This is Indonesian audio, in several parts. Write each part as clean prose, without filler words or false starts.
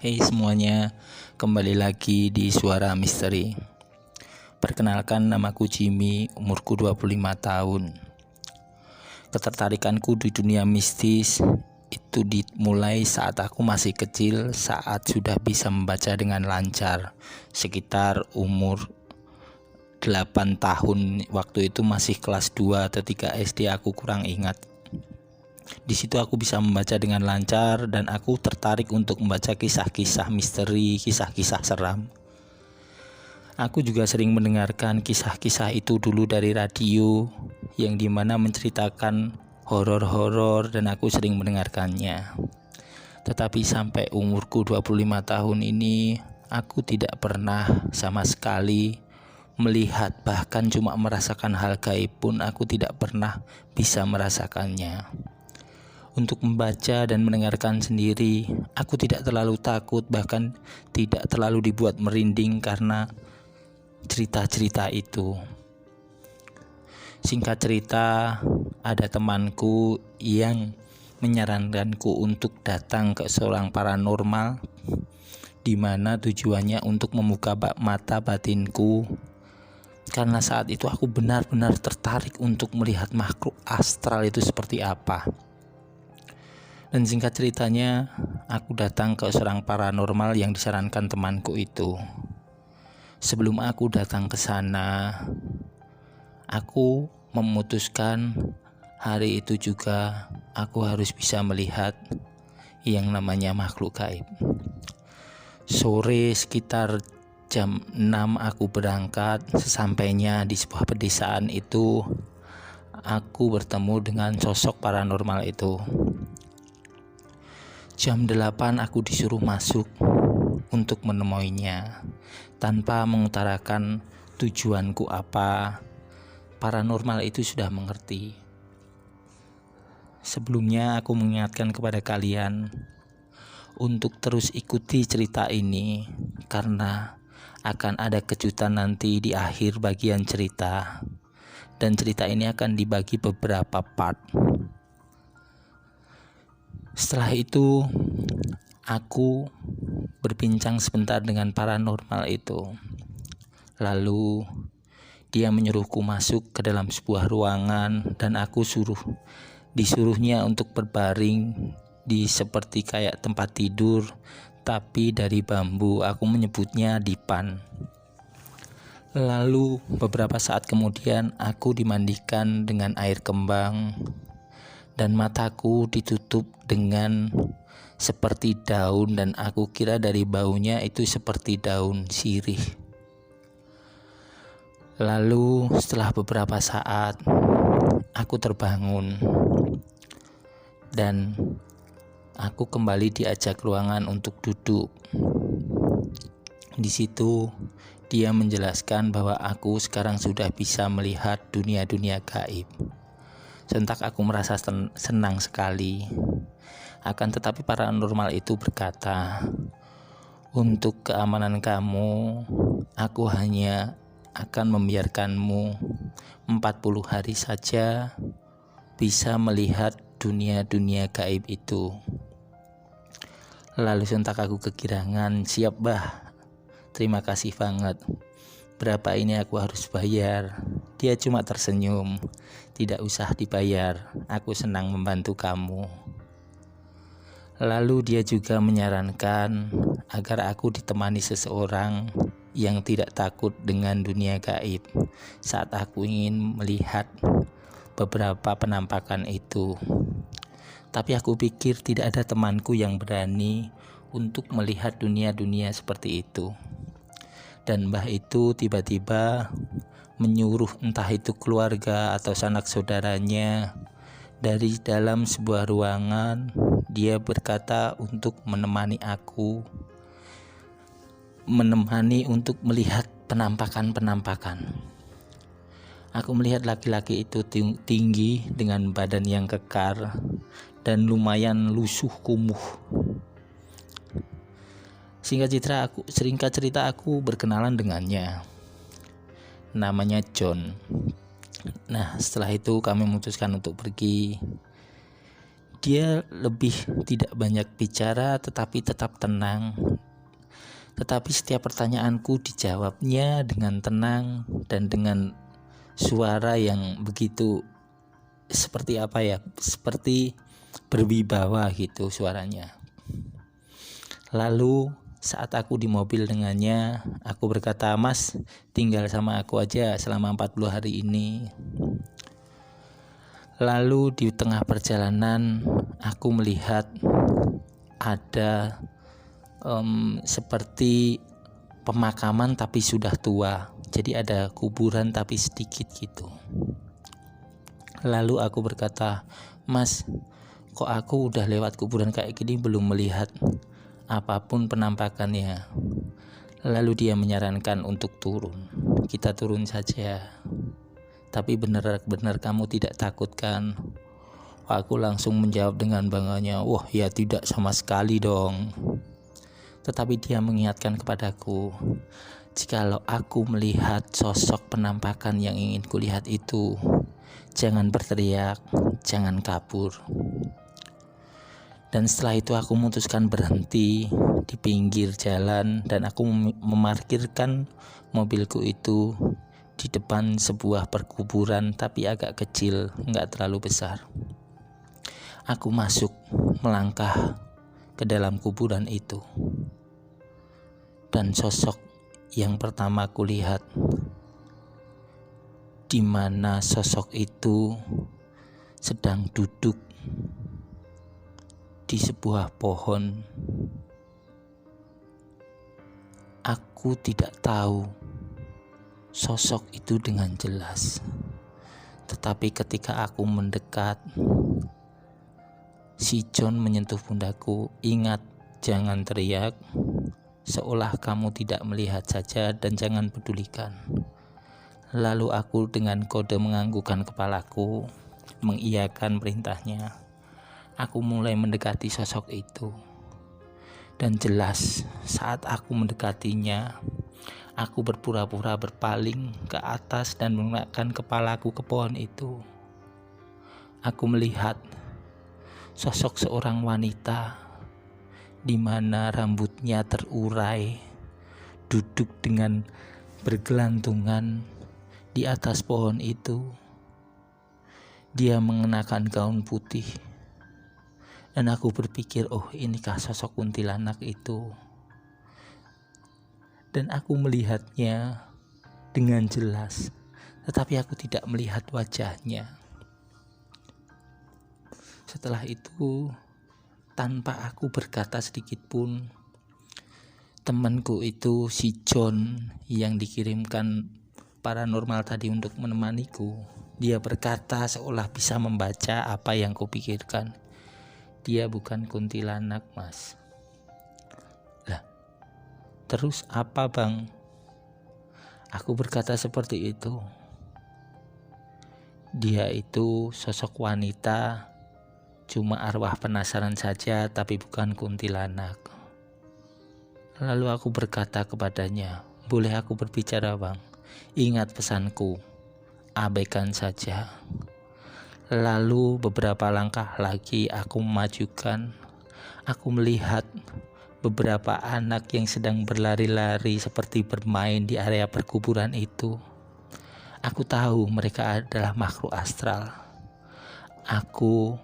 Hey semuanya, kembali lagi di Suara Misteri. Perkenalkan, namaku Jimmy, umurku 25 tahun. Ketertarikanku di dunia mistis itu dimulai saat aku masih kecil, saat sudah bisa membaca dengan lancar. Sekitar umur 8 tahun, waktu itu masih kelas 2 atau 3 SD, aku kurang ingat. Di situ aku bisa membaca dengan lancar dan aku tertarik untuk membaca kisah-kisah misteri, kisah-kisah seram. Aku juga sering mendengarkan kisah-kisah itu dulu dari radio yang dimana menceritakan horor-horor dan aku sering mendengarkannya. Tetapi sampai umurku 25 tahun ini aku tidak pernah sama sekali melihat, bahkan cuma merasakan hal gaib pun aku tidak pernah bisa merasakannya. Untuk membaca dan mendengarkan sendiri, aku tidak terlalu takut, bahkan tidak terlalu dibuat merinding karena cerita-cerita itu. Singkat cerita, ada temanku yang menyarankanku untuk datang ke seorang paranormal, di mana tujuannya untuk membuka mata batinku. Karena saat itu aku benar-benar tertarik untuk melihat makhluk astral itu seperti apa. Dan singkat ceritanya, aku datang ke seorang paranormal yang disarankan temanku itu. Sebelum aku datang ke sana, aku memutuskan hari itu juga aku harus bisa melihat yang namanya makhluk gaib. Sore sekitar jam 6 aku berangkat. Sesampainya di sebuah pedesaan itu, aku bertemu dengan sosok paranormal itu. Jam 8 aku disuruh masuk untuk menemuinya. Tanpa mengutarakan tujuanku apa, paranormal itu sudah mengerti. Sebelumnya aku mengingatkan kepada kalian untuk terus ikuti cerita ini, karena akan ada kejutan nanti di akhir bagian cerita. Dan cerita ini akan dibagi beberapa part. Setelah itu, aku berbincang sebentar dengan paranormal itu. Lalu dia menyuruhku masuk ke dalam sebuah ruangan dan aku disuruhnya untuk berbaring di seperti kayak tempat tidur, tapi dari bambu. Aku menyebutnya dipan. Lalu beberapa saat kemudian aku dimandikan dengan air kembang dan mataku ditutup dengan seperti daun, dan aku kira dari baunya itu seperti daun sirih. Lalu setelah beberapa saat aku terbangun dan aku kembali diajak ruangan untuk duduk. Di situ dia menjelaskan bahwa aku sekarang sudah bisa melihat dunia-dunia gaib. Sontak aku merasa senang sekali. Akan tetapi paranormal itu berkata, untuk keamanan kamu, aku hanya akan membiarkanmu 40 hari saja bisa melihat dunia-dunia gaib itu. Lalu sontak aku kegirangan, siap bah, terima kasih banget. Berapa ini aku harus bayar? Dia cuma tersenyum. Tidak usah dibayar, aku senang membantu kamu. Lalu dia juga menyarankan agar aku ditemani seseorang yang tidak takut dengan dunia gaib saat aku ingin melihat beberapa penampakan itu. Tapi aku pikir tidak ada temanku yang berani untuk melihat dunia-dunia seperti itu. Dan mbah itu tiba-tiba menyuruh entah itu keluarga atau sanak saudaranya dari dalam sebuah ruangan. Dia berkata untuk menemani untuk melihat penampakan-penampakan. Aku melihat laki-laki itu tinggi dengan badan yang kekar dan lumayan lusuh kumuh. Singkat cerita aku berkenalan dengannya. Namanya John. Nah, setelah itu kami memutuskan untuk pergi. Dia lebih tidak banyak bicara tetapi tetap tenang. Tetapi setiap pertanyaanku dijawabnya dengan tenang dan dengan suara yang begitu seperti berwibawa gitu suaranya. Lalu saat aku di mobil dengannya, aku berkata, "Mas, tinggal sama aku aja selama 40 hari ini." Lalu di tengah perjalanan aku melihat ada seperti pemakaman tapi sudah tua. Jadi ada kuburan tapi sedikit gitu. Lalu aku berkata, "Mas, kok aku udah lewat kuburan kayak gini belum melihat apapun penampakannya?" Lalu dia menyarankan untuk turun. Kita turun saja. "Tapi benar-benar kamu tidak takut kan?" Aku langsung menjawab dengan bangganya, "Wah ya tidak sama sekali dong." Tetapi dia mengingatkan kepadaku, "Jikalau aku melihat sosok penampakan yang ingin kulihat itu, jangan berteriak, jangan kabur." Dan setelah itu aku memutuskan berhenti di pinggir jalan dan aku memarkirkan mobilku itu di depan sebuah perkuburan tapi agak kecil, nggak terlalu besar. Aku masuk, melangkah ke dalam kuburan itu. Dan sosok yang pertama aku lihat, di mana sosok itu sedang duduk di sebuah pohon. Aku tidak tahu sosok itu dengan jelas. Tetapi ketika aku mendekat, si John menyentuh pundakku. "Ingat, jangan teriak, seolah kamu tidak melihat saja dan jangan pedulikan." Lalu aku dengan kode menganggukkan kepalaku, mengiyakan perintahnya. Aku mulai mendekati sosok itu. Dan jelas saat aku mendekatinya, aku berpura-pura berpaling ke atas dan mengenakkan kepalaku ke pohon itu. Aku melihat sosok seorang wanita di mana rambutnya terurai, duduk dengan bergelantungan di atas pohon itu. Dia mengenakan gaun putih. Dan aku berpikir, oh inikah sosok kuntilanak itu? Dan aku melihatnya dengan jelas, tetapi aku tidak melihat wajahnya. Setelah itu, tanpa aku berkata sedikit pun, temanku itu, si John yang dikirimkan paranormal tadi untuk menemaniku, dia berkata seolah bisa membaca apa yang kupikirkan. "Dia bukan kuntilanak, Mas." Lah, terus apa, Bang? Aku berkata seperti itu. Dia itu sosok wanita, cuma arwah penasaran saja, tapi bukan kuntilanak. Lalu aku berkata kepadanya, "Boleh aku berbicara, Bang? Ingat pesanku, abaikan saja." Lalu beberapa langkah lagi aku memajukan. Aku melihat beberapa anak yang sedang berlari-lari seperti bermain di area perkuburan itu. Aku tahu mereka adalah makhluk astral. Aku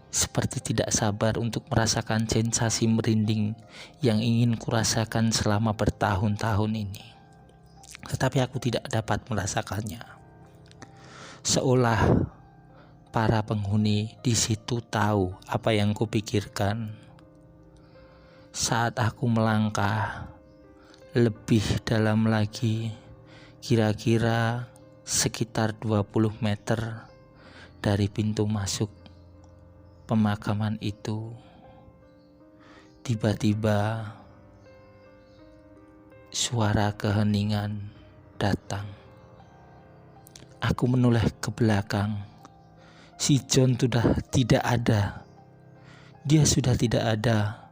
seperti tidak sabar untuk merasakan sensasi merinding yang ingin kurasakan selama bertahun-tahun ini. Tetapi aku tidak dapat merasakannya. Seolah para penghuni di situ tahu apa yang kupikirkan. Saat aku melangkah lebih dalam lagi, kira-kira sekitar 20 meter dari pintu masuk pemakaman itu, tiba-tiba suara keheningan datang. Aku menoleh ke belakang. Si John sudah tidak ada. Dia sudah tidak ada.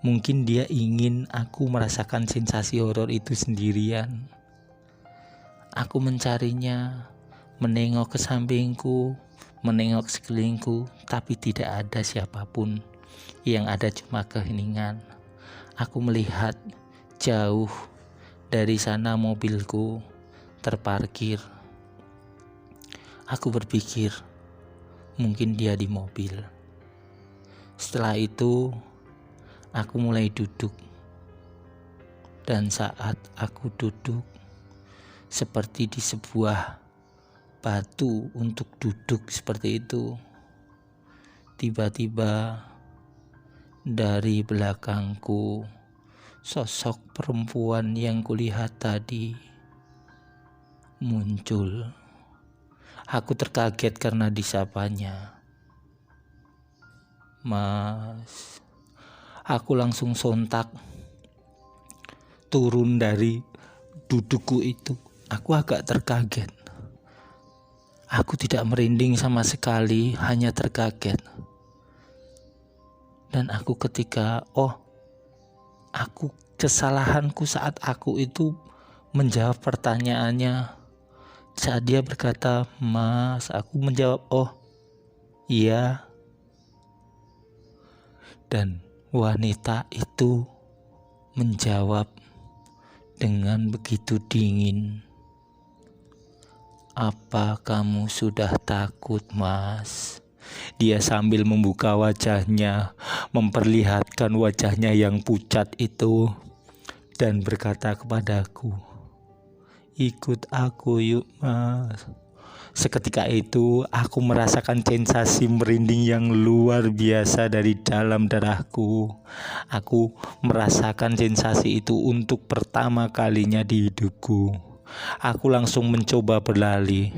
Mungkin dia ingin aku merasakan sensasi horor itu sendirian. Aku mencarinya, menengok ke sampingku, menengok sekelilingku, tapi tidak ada siapapun. Yang ada cuma keheningan. Aku melihat jauh dari sana mobilku terparkir. Aku berpikir, mungkin dia di mobil. Setelah itu, aku mulai duduk. Dan saat aku duduk, seperti di sebuah batu untuk duduk seperti itu, tiba-tiba dari belakangku, sosok perempuan yang kulihat tadi muncul. Aku terkaget karena disapanya. Mas, aku langsung sontak turun dari dudukku itu. Aku agak terkaget. Aku tidak merinding sama sekali, hanya terkaget. Dan aku kesalahanku saat aku itu menjawab pertanyaannya. Saat dia berkata, "Mas," aku menjawab, "Oh, iya." Dan wanita itu menjawab dengan begitu dingin, "Apa kamu sudah takut, Mas?" Dia sambil membuka wajahnya, memperlihatkan wajahnya yang pucat itu, dan berkata kepadaku, "Ikut aku yuk, Mas." Seketika itu aku merasakan sensasi merinding yang luar biasa dari dalam darahku. Aku merasakan sensasi itu untuk pertama kalinya di hidupku. Aku langsung mencoba berlari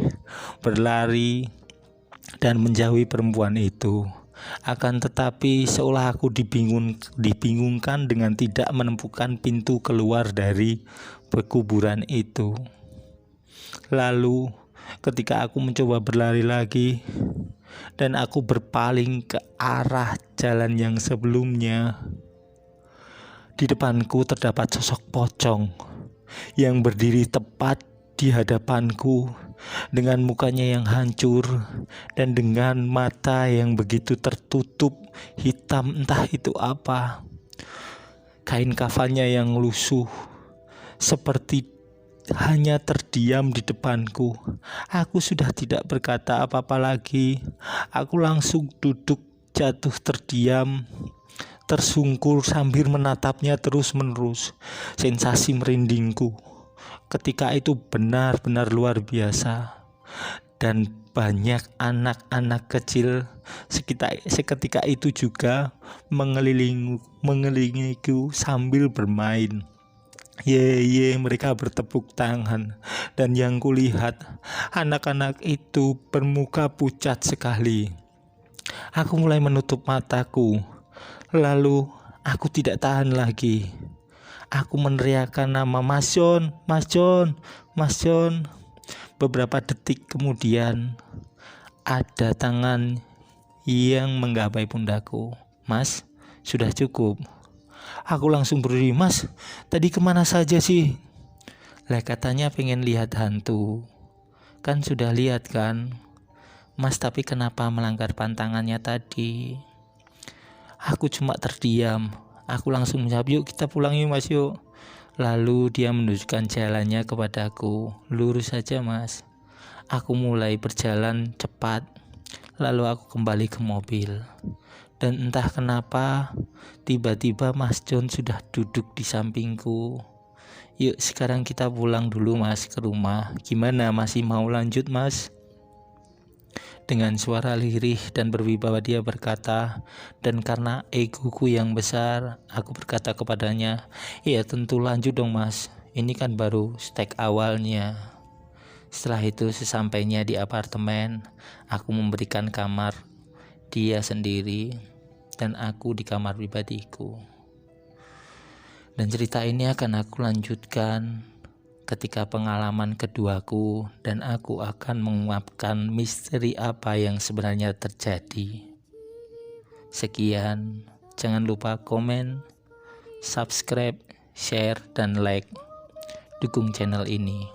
dan menjauhi perempuan itu. Akan tetapi seolah aku dibingungkan dengan tidak menemukan pintu keluar dari pekuburan itu. Lalu ketika aku mencoba berlari lagi dan aku berpaling ke arah jalan yang sebelumnya, di depanku terdapat sosok pocong yang berdiri tepat di hadapanku dengan mukanya yang hancur dan dengan mata yang begitu tertutup hitam, entah itu apa. Kain kafannya yang lusuh seperti hanya terdiam di depanku. Aku sudah tidak berkata apa-apa lagi. Aku langsung duduk jatuh terdiam, tersungkur sambil menatapnya terus-menerus. Sensasi merindingku ketika itu benar-benar luar biasa. Dan banyak anak-anak kecil seketika itu juga mengelilingiku sambil bermain. Ye, mereka bertepuk tangan, dan yang kulihat anak-anak itu bermuka pucat sekali. Aku mulai menutup mataku, lalu aku tidak tahan lagi. Aku meneriakkan nama Mas John, Mas John, Mas John. Beberapa detik kemudian ada tangan yang menggapai pundakku. "Mas, sudah cukup." Aku langsung berdiri, "Mas, tadi kemana saja sih?" Lah katanya pengen lihat hantu. Kan sudah lihat kan? "Mas, tapi kenapa melanggar pantangannya tadi?" Aku cuma terdiam. Aku langsung menjawab, "Yuk kita pulang yuk, Mas, yuk." Lalu dia menunjukkan jalannya kepadaku. "Lurus saja, Mas." Aku mulai berjalan cepat. Lalu aku kembali ke mobil. Dan entah kenapa tiba-tiba Mas John sudah duduk di sampingku. "Yuk sekarang kita pulang dulu, Mas, ke rumah. Gimana, masih mau lanjut, Mas?" Dengan suara lirih dan berwibawa dia berkata, dan karena egoku yang besar, aku berkata kepadanya, "Iya tentu lanjut dong, Mas. Ini kan baru step awalnya." Setelah itu sesampainya di apartemen, aku memberikan kamar dia sendiri dan aku di kamar pribadiku. Dan cerita ini akan aku lanjutkan ketika pengalaman keduaku, dan aku akan mengungkapkan misteri apa yang sebenarnya terjadi. Sekian, jangan lupa komen, subscribe, share, dan like. Dukung channel ini.